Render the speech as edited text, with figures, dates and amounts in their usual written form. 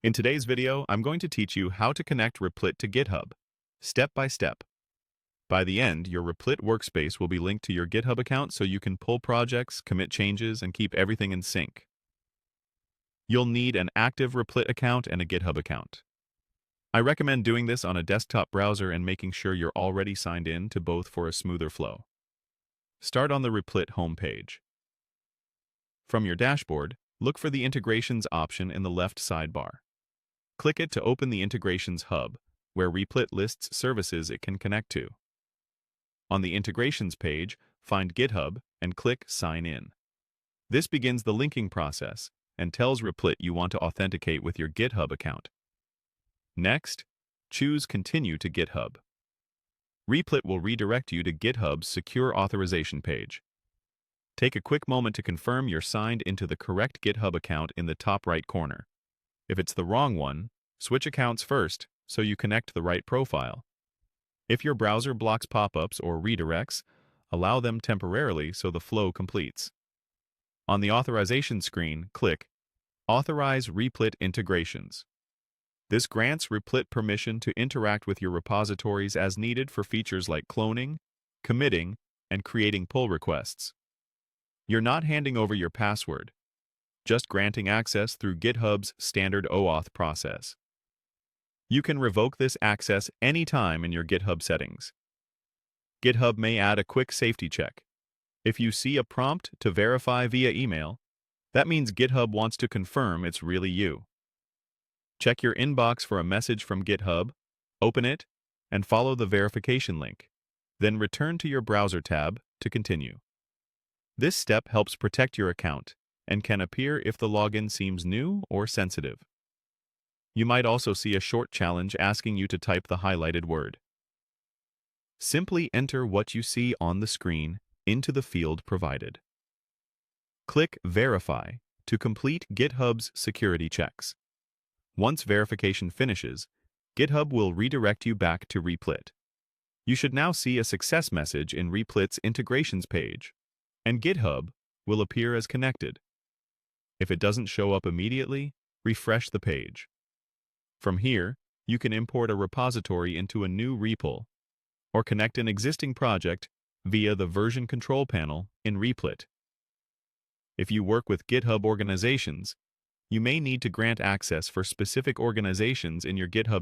In today's video, I'm going to teach you how to connect Replit to GitHub, step by step. By the end, your Replit workspace will be linked to your GitHub account so you can pull projects, commit changes, and keep everything in sync. You'll need an active Replit account and a GitHub account. I recommend doing this on a desktop browser and making sure you're already signed in to both for a smoother flow. Start on the Replit homepage. From your dashboard, look for the Integrations option in the left sidebar. Click it to open the Integrations hub, where Replit lists services it can connect to. On the Integrations page, find GitHub and click Sign In. This begins the linking process and tells Replit you want to authenticate with your GitHub account. Next, choose Continue to GitHub. Replit will redirect you to GitHub's secure authorization page. Take a quick moment to confirm you're signed into the correct GitHub account in the top right corner. If it's the wrong one, switch accounts first so you connect the right profile. If your browser blocks pop-ups or redirects, allow them temporarily so the flow completes. On the authorization screen, click Authorize Replit Integrations. This grants Replit permission to interact with your repositories as needed for features like cloning, committing, and creating pull requests. You're not handing over your password, just granting access through GitHub's standard OAuth process. You can revoke this access anytime in your GitHub settings. GitHub may add a quick safety check. If you see a prompt to verify via email, that means GitHub wants to confirm it's really you. Check your inbox for a message from GitHub, open it, and follow the verification link. Then return to your browser tab to continue. This step helps protect your account and can appear if the login seems new or sensitive. You might also see a short challenge asking you to type the highlighted word. Simply enter what you see on the screen into the field provided. Click Verify to complete GitHub's security checks. Once verification finishes, GitHub will redirect you back to Replit. You should now see a success message in Replit's integrations page, and GitHub will appear as connected. If it doesn't show up immediately, refresh the page. From here, you can import a repository into a new repo or connect an existing project via the version control panel in Replit. If you work with GitHub organizations, you may need to grant access for specific organizations in your GitHub